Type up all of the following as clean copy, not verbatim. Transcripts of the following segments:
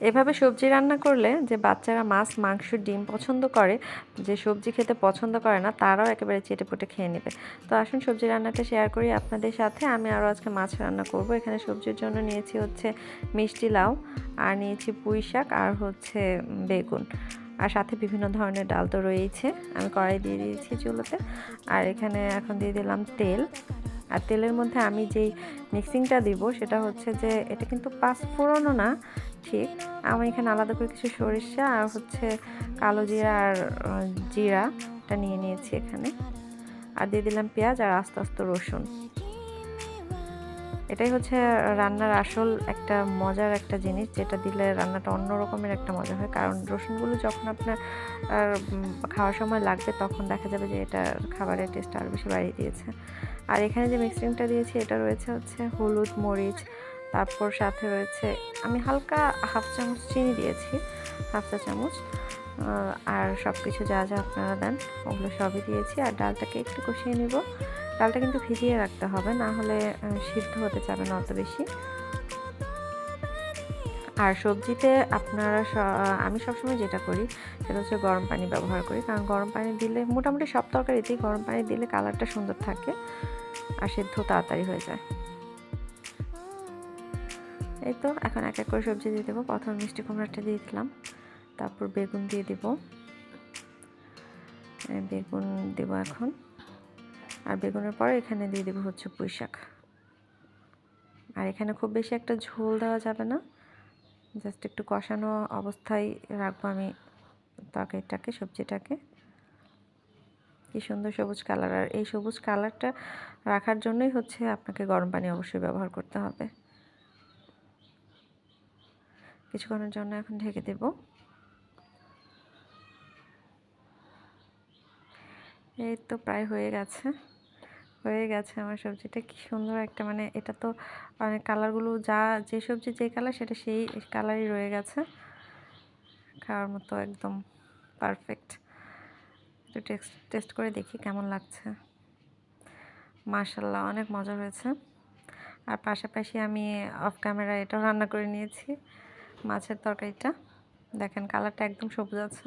এভাবে সবজি রান্না করলে যে বাচ্চারা মাছ, মাংস, ডিম পছন্দ করে, যে সবজি খেতে পছন্দ করে না, তারাও একেবারে চেটেপুটে খেয়ে নেবে। তো আসুন সবজি রান্নাটা শেয়ার করি আপনাদের সাথে। আমি আরও আজকে মাছ রান্না করব। এখানে সবজির জন্য নিয়েছি হচ্ছে মিষ্টি লাউ, আর নিয়েছি পুঁই শাক, আর হচ্ছে বেগুন, আর সাথে বিভিন্ন ধরনের ডাল তো রয়েছে। আমি কড়াই দিয়ে দিয়েছি চুলোতে, আর এখানে এখন দিয়ে দিলাম তেল। আর তেলের মধ্যে আমি যেই মিক্সিংটা দিব সেটা হচ্ছে যে এটা কিন্তু পাঁচফোড়নও না ঠিক, আমি এখানে আলাদা করে কিছু সরিষা আর হচ্ছে কালো জিরা আর জিরাটা নিয়ে নিয়েছি এখানে, আর দিয়ে দিলাম পেঁয়াজ আর আস্তে আস্তে রসুন। এটাই হচ্ছে রান্নার আসল একটা মজার একটা জিনিস, যেটা দিলে রান্নাটা অন্য রকমের একটা মজা হয়। কারণ রসুনগুলো যখন আপনার খাওয়ার সময় লাগবে তখন দেখা যাবে যে এটা খাবারের টেস্ট আরও বেশি বাড়িয়ে দিয়েছে। আর এখানে যে মিক্সিংটা দিয়েছি এটা রয়েছে হচ্ছে হলুদ, মরিচ, তারপর সাথে রয়েছে আমি হালকা হাফ চামচ চিনি দিয়েছি, হাফ চা চামচ, আর সব কিছু যা যা আপনারা দেন ওগুলো সবই দিয়েছি। আর ডালটাকে একটু কষিয়ে নিব। ডালটা কিন্তু ভিজিয়ে রাখতে হবে, না হলে সিদ্ধ হতে চাবে না অত বেশি। আর সবজিতে আপনারা আমি সবসময় যেটা করি সেটা হচ্ছে গরম পানি ব্যবহার করি, কারণ গরম পানি দিলে মোটামুটি সব তরকারিতেই গরম পানি দিলে কালারটা সুন্দর থাকে আর সিদ্ধ তাড়াতাড়ি হয়ে যায়। এই তো এখন এক এক করে সবজি দিয়ে দেবো। প্রথমে মিষ্টি কুমড়াটা দিয়ে দিলাম, তারপর বেগুন দিয়ে দেব, বেগুন দেব এখন। আর বেগুনের পরে এখানে দিয়ে দেবো হচ্ছে পুঁই শাক। আর এখানে খুব বেশি একটা ঝোল দেওয়া যাবে না, জাস্ট একটু কষানো অবস্থায় রাখবো আমি তরকারিটাকে, সবজিটাকে। কি সুন্দর সবুজ কালার, আর এই সবুজ কালারটা রাখার জন্যই হচ্ছে আপনাকে গরম পানি অবশ্যই ব্যবহার করতে হবে। কিছুক্ষণের জন্য এখন ঢেকে দেব। এই তো প্রায় হয়ে গেছে আমার সবজিটা। কি সুন্দর একটা, মানে এটা তো মানে কালারগুলো যে সবজি যে কালার সেটা সেই কালারই রয়ে গেছে, খাওয়ার মতো একদম পারফেক্ট। একটু টেস্ট করে দেখি কেমন লাগছে। মাশাআল্লাহ, অনেক মজা হয়েছে। আর পাশাপাশি আমি অফ ক্যামেরা এটাও রান্না করে নিয়েছি, মাছের তরকারিটা। দেখেন কালারটা একদম সবুজ আছে।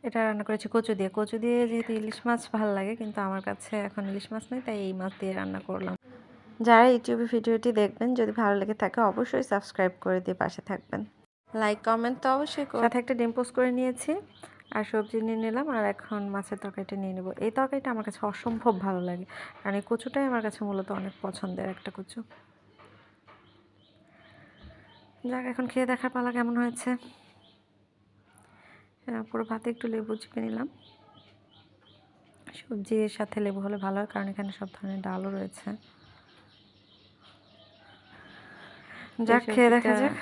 এটা রান্না করেছি কচু দিয়ে, যেহেতু ইলিশ মাছ ভালো লাগে, কিন্তু আমার কাছে এখন ইলিশ মাছ নেই, তাই এই মাছ দিয়ে রান্না করলাম। যারা ইউটিউবে ভিডিওটি দেখবেন, যদি ভালো লেগে থাকে অবশ্যই সাবস্ক্রাইব করে দিয়ে পাশে থাকবেন। লাইক কমেন্ট তো অবশ্যই, সাথে একটা ডিম পোস্ট করে নিয়েছি, আর সবজি নিয়ে নিলাম, আর এখন মাছের তরকারিটা নিয়ে নেব। এই তরকারিটা আমার কাছে অসম্ভব ভালো লাগে, কারণ এই কচুটাই আমার কাছে মূলত অনেক পছন্দের একটা কচু। যাক, এখন খেয়ে দেখার পালা কেমন হয়েছে। পুরো ভাতে একটু লেবু চিপে নিলাম। সবজির সাথে লেবু হলে ভালো হয়, কারণ এখানে সব ধরনের ডালও রয়েছে। যাক, খেয়ে দেখা যাক।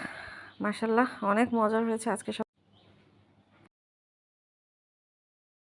মাশাআল্লাহ, অনেক মজার হয়েছে আজকে।